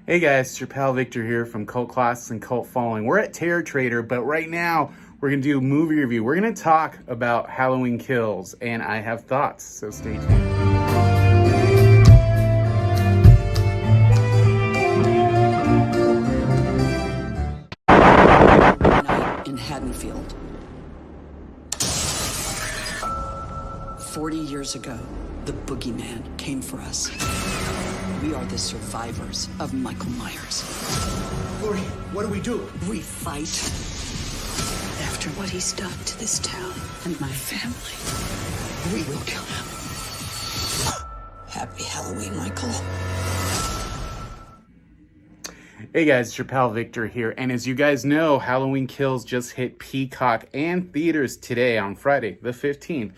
Hey guys, it's your pal Victor here from Cult Classics and Cult Following. We're at Terror Trader, but right now we're going to do a movie review. We're going to talk about Halloween Kills, and I have thoughts, so stay tuned. Night in Haddonfield. 40 years ago, the boogeyman came for us. We are the survivors of Michael Myers. Lori, what do? We fight after what he's done to this town and my family. We will kill him. Happy Halloween, Michael. Hey guys, it's your pal Victor here, and as you guys know, Halloween Kills just hit Peacock and theaters today on Friday, the 15th.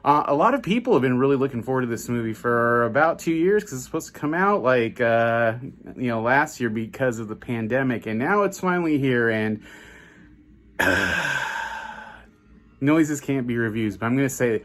A lot of people have been really looking forward to this movie for about 2 years because it's supposed to come out last year because of the pandemic, and now it's finally here. And noises can't be reviews, but I'm going to say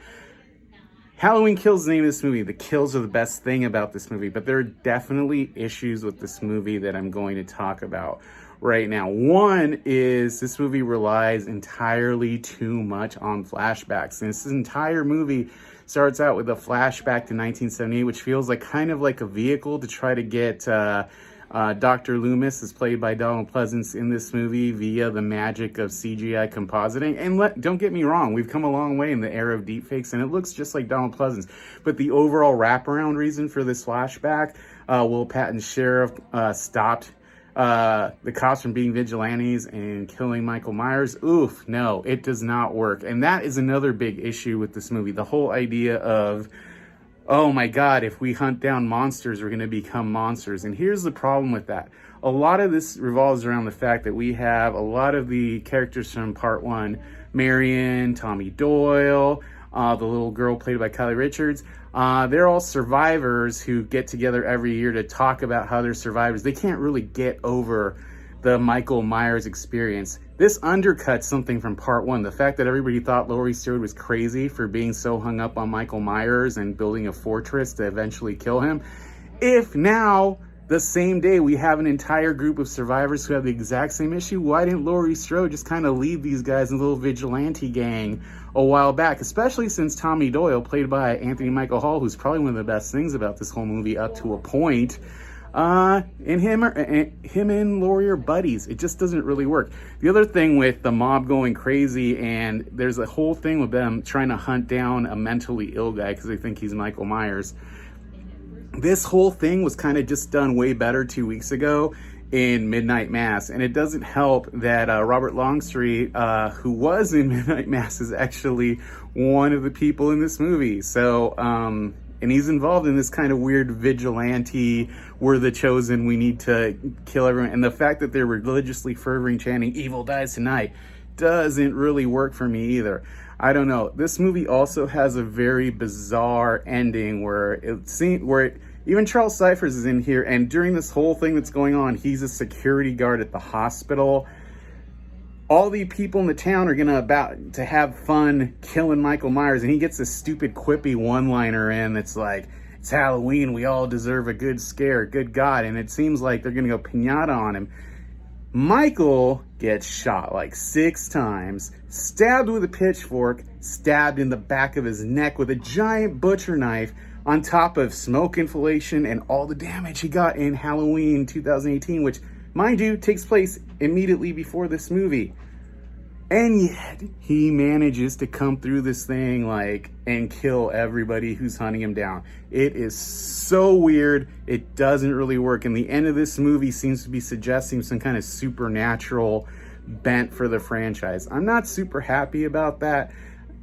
Halloween Kills is the name of this movie. The kills are the best thing about this movie, but there are definitely issues with this movie that I'm going to talk about right now. One is this movie relies entirely too much on flashbacks. And this entire movie starts out with a flashback to 1978, which feels like kind of like a vehicle to try to get Dr. Loomis, is played by Donald Pleasence in this movie via the magic of CGI compositing. And don't get me wrong, we've come a long way in the era of deepfakes, and it looks just like Donald Pleasence. But the overall wraparound reason for this flashback, Will Patton's sheriff stopped the cops from being vigilantes and killing Michael Myers. Oof, no, it does not work. And that is another big issue with this movie. The whole idea of, oh my God, if we hunt down monsters, we're going to become monsters. And here's the problem with that. A lot of this revolves around the fact that we have a lot of the characters from part one, Marion, Tommy Doyle, the little girl played by Kylie Richards. They're all survivors who get together every year to talk about how they're survivors. They can't really get over the Michael Myers experience. This undercuts something from part one. The fact that everybody thought Laurie Strode was crazy for being so hung up on Michael Myers and building a fortress to eventually kill him. If now, the same day, we have an entire group of survivors who have the exact same issue, why didn't Laurie Strode just kind of leave these guys in a little vigilante gang a while back? Especially since Tommy Doyle, played by Anthony Michael Hall, who's probably one of the best things about this whole movie up to a point, and him and Laurie are buddies. It just doesn't really work. The other thing with the mob going crazy, and there's a whole thing with them trying to hunt down a mentally ill guy because they think he's Michael Myers. This whole thing was kind of just done way better 2 weeks ago in Midnight Mass, and it doesn't help that Robert Longstreet, who was in Midnight Mass, is actually one of the people in this movie. So, and he's involved in this kind of weird vigilante, we're the chosen, we need to kill everyone. And the fact that they're religiously fervent chanting, evil dies tonight, doesn't really work for me either. I don't know. This movie also has a very bizarre ending where even Charles Cyphers is in here, and during this whole thing that's going on, he's a security guard at the hospital. All the people in the town are about to have fun killing Michael Myers, and he gets this stupid quippy one-liner in that's like, it's Halloween, we all deserve a good scare, good God. And it seems like they're gonna go piñata on him. Michael gets shot like 6 times, stabbed with a pitchfork, stabbed in the back of his neck with a giant butcher knife, on top of smoke inhalation and all the damage he got in Halloween 2018, which, mind you, takes place immediately before this movie. And yet, he manages to come through this thing and kill everybody who's hunting him down. It is so weird. It doesn't really work. And the end of this movie seems to be suggesting some kind of supernatural bent for the franchise. I'm not super happy about that.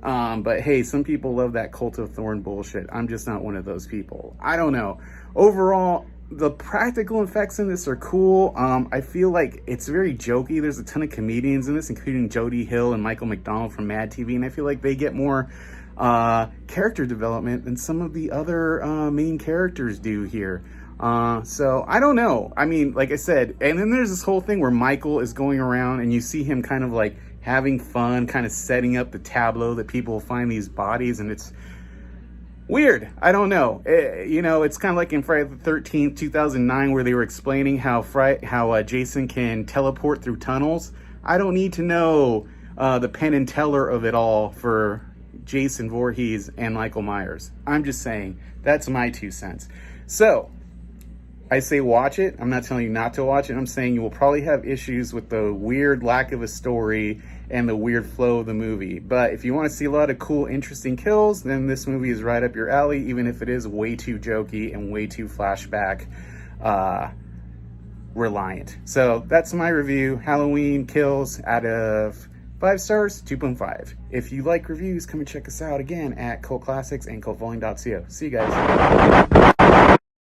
But hey, some people love that Cult of Thorn bullshit. I'm just not one of those people. I don't know. Overall, the practical effects in this are cool. I feel like it's very jokey. There's a ton of comedians in this, including Jody Hill and Michael McDonald from Mad TV, and I feel like they get more character development than some of the other main characters do here. So I don't know. I mean, like I said, and then there's this whole thing where Michael is going around and you see him kind of like having fun, kind of setting up the tableau that people will find these bodies, and weird. I don't know. You know, it's kind of like in Friday the 13th, 2009, where they were explaining how Jason can teleport through tunnels. I don't need to know the Penn and Teller of it all for Jason Voorhees and Michael Myers. I'm just saying, that's my 2 cents. So, I say watch it. I'm not telling you not to watch it. I'm saying you will probably have issues with the weird lack of a story and the weird flow of the movie. But if you want to see a lot of cool, interesting kills, then this movie is right up your alley, even if it is way too jokey and way too flashback reliant. So that's my review. Halloween Kills out of 5 stars, 2.5. If you like reviews, come and check us out again at Cult Classics and cultvolling.co. See you guys.